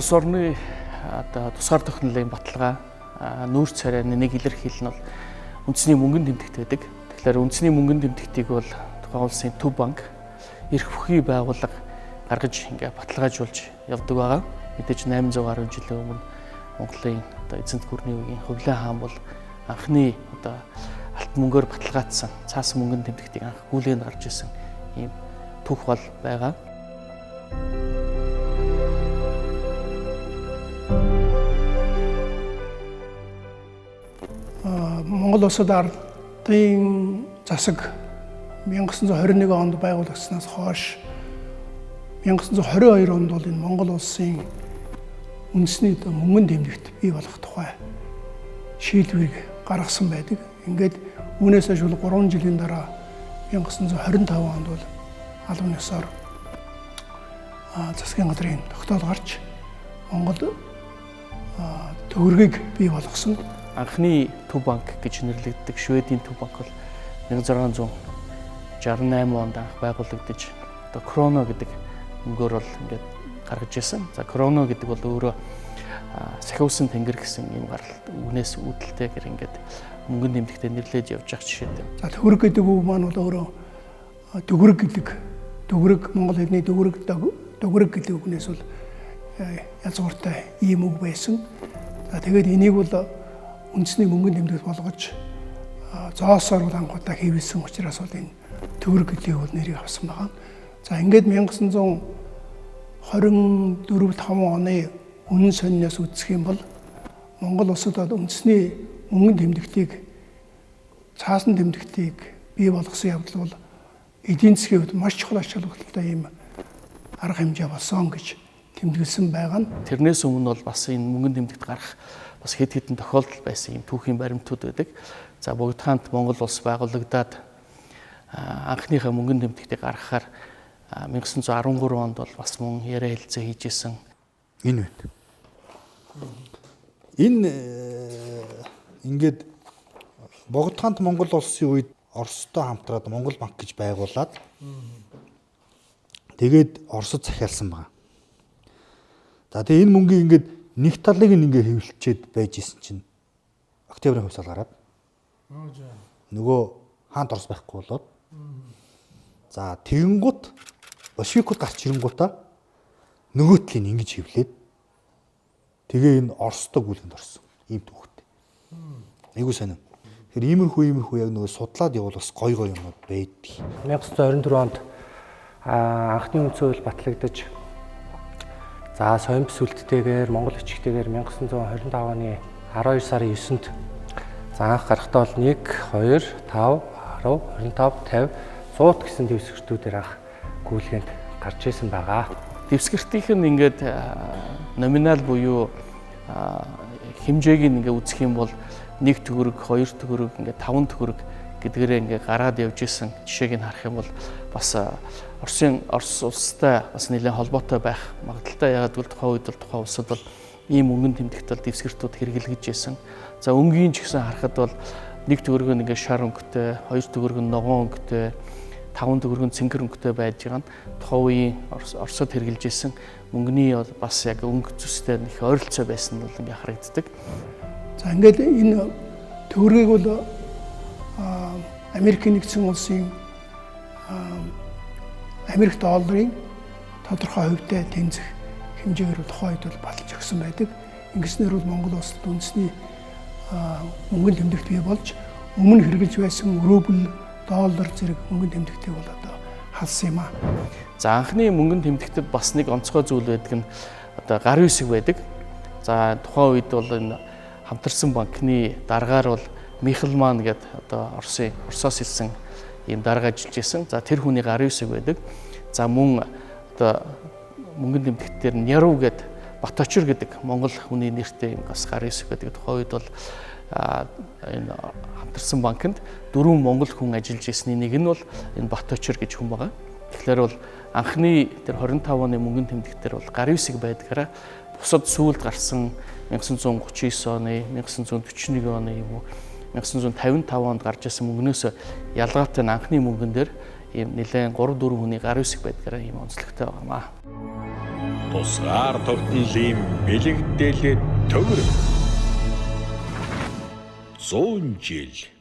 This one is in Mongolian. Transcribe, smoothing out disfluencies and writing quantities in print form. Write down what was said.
Улс орны одоо тусгаар технологийн баталгаа нүүрс царайны нэг илэрхийлэл нь бол үндэсний мөнгөнд тэмдэгт байдаг. Тэгэхээр үндэсний мөнгөнд тэмдэгтийг бол тухайн улсын төв банк эрх бүхий байгууллага гаргаж ингээ баталгаажуулж явдаг байгаа. Мэдээж 800 гаруй жилийн өмнө Монголын одоо эзэнт гүрний үеийн Хөвлөн хаан бол анхны одоо алт мөнгөөр баталгаажсан цаасан мөнгөнд тэмдэгтийг анх гүйлгээнд гарч ирсэн ийм түүх бол байгаа. Монгол Улсад ардын засаг 1921 онд байгуулагдсанаас хойш 1922 онд бол энэ Монгол Улсын үндэсний мөнгөнд тэмдэгт бий болох тухай шийдвэрийг гаргасан байдаг. Ингээд үүнээс хойш 3 жилийн дараа 1925 онд бол албан ёсоор засгийн газрын тогтоол гарч Монгол төгрөгийг бий болгосон. Анхны төв банк гэж нэрлэгддэг Шведийн төв банк бол 1668 онд анх байгуулагдаж одоо кроно гэдэг мөнгөөр бол ингээд гаргаж ирсэн. За кроно гэдэг бол өөрөө сахиусан тэнгэр гэсэн юм гаралт үнээс үүдэлтэйгээр ингээд мөнгөнд тэмдэгтээ нэрлэж явж байгаа жишээтэй. За төгрөг гэдэг үг маань бол өөрөө төгрөг гэдэг төгрөг Монгол хэлний төгрөг гэдэг үгнээс бол язгууртай ийм үг байсан. За тэгээд энийг бол үндэсний мөнгөнд тэмдэгт болгож зоосоор бол анхудаа хэвлсэн учраас бол энэ төгрөг гэдэг бол нэрийг авсан байгаа. За ингээд 1924-5 оны үнэн сонноос үзэх юм бол Монгол Улсад үндэсний мөнгөнд тэмдэгтийг цаасан тэмдэгтийг бий болгосон явдал бол эдийн засгийн хувьд маш чухал ач холбогдолтой ийм арга хэмжээ болсон гэж тэмдэглэсэн байгаа нь. Тэрнээс өмнө бол бас энэ мөнгөнд тэмдэгт гарах бас хэд хэдэн тохиолдол байсан юм түүхийн баримтууд байдаг. За Богд хаант Монгол Улс байгуулагдаад анхныхаа мөнгөнд тэмдэгтийг гаргахаар 1913 онд бол бас мөн яриа хэлцээ хийжсэн. Энэ байна. Энэ ингээд Богд хаант Монгол Улсын үед Оростой хамтраад Монгол банк гэж байгуулад тэгээд Оросд захиалсан байна. За тэгээ энэ мөнгийг ингээд нэг талыг ингээ хэвлэлчээд байж исэн чинь Октябрийн хувьсгал гараад нөгөө хаант Орос байхгүй болоод за тэгэнгუთ Большевикууд гарч ирэнгуутаа нөгөө талыг ингэж хэвлээд тэгээ энэ Оростой гүйлгэнд орсон ийм түүхтэй. Айгуу сонин. Тэгэхээр иймэрхүү яг нөгөө судлаад явал бас гой юмнууд байдаг. 1924 онд анхны үндсэн хууль батлагдаж за соёмбс үлдтэйгээр Монгол бичгтэйгээр 1925 оны 12 сарын 9-нд за анх гарахтаа бол 1, 2, 5, 10, 25, 50, 100 гэсэн дэвсгэртүүдээр анх гүйлгээнд гарч исэн байгаа. Дэвсгэртийнх нь ингээд номинал буюу хэмжээг нь ингээд үзэх юм бол 1 төгрөг, 2 төгрөг, ингээд 5 төгрөг гэдгээрээ ингээд гараад явж исэн жишээг нь харах юм бол бас Орос улстай бас нэлээд холбоотой байх магадaltaй. Ягаад гэвэл тухайн үед бол тухайн улсад бол ийм мөнгөнд тэмдэгт бол дэвсгэртүүд хэрэглэж байсан. За өнгийн ч гэсэн харахад бол 1 төгрөг нь ингээд шар өнгөтэй, 2 төгрөг нь ногоон өнгөтэй, 5 төгрөг нь цэнгэр өнгөтэй байж байгаа нь тухайн үеийн Оросод хэрэглэж байсан мөнгөний бол бас яг өнгө зүстэй их ойролцоо байсан нь бол ингээд харагддаг. За ингээд энэ төгрөгийг бол Америкийн нэгдсэн улсын Америк долларын тодорхой хувьтай тэнцэх хэмжээгээр тухайн үед бол баталж өгсөн байдаг. Ингэснээр бол Монгол Улсад үндэсний мөнгөнд тэмдэгт бий болж өмнө хэрэгжилж байсан рубль, доллар зэрэг мөнгөнд тэмдэгтийг бол одоо халсан юм аа. За анхны мөнгөнд тэмдэгтэд бас нэг онцгой зүйл байдаг нь одоо гарын үсэг байдаг. За тухайн үед бол энэ хамтарсан банкны дараагаар бол Михелман гэдэг одоо Оросоос хэлсэн ийм дарга ажиллаж исэн. За тэр хүний гарын үсэг байдаг. За мөн одоо мөнгөнд тэмдэгтээр Няруу гэдэг Баточор гэдэг монгол хүний нэртэй юм бас гарын үсэг байдаг. Тухайн үед бол энэ хамтарсан банкнд 4 монгол хүн ажиллаж ирсний нэг нь бол энэ Баточор гэж хүн байгаа. Тэгэхээр бол анхны тэр 25 оны мөнгөнд тэмдэгтээр бол гарын үсэг байдгаараа бусад сүүлд гарсан 1939 оны, 1941 оны юм уу 1955 онд гарч ирсэн мөнгнөөс ялгаатай анхны мөнгөн дээр ийм нэлээд 3-4 хүний гарын үсэг байдгаараа ийм онцлогтой байгаамаа. Тусгаар тогтнолын бэлэгдээлээ төгөр 100 жил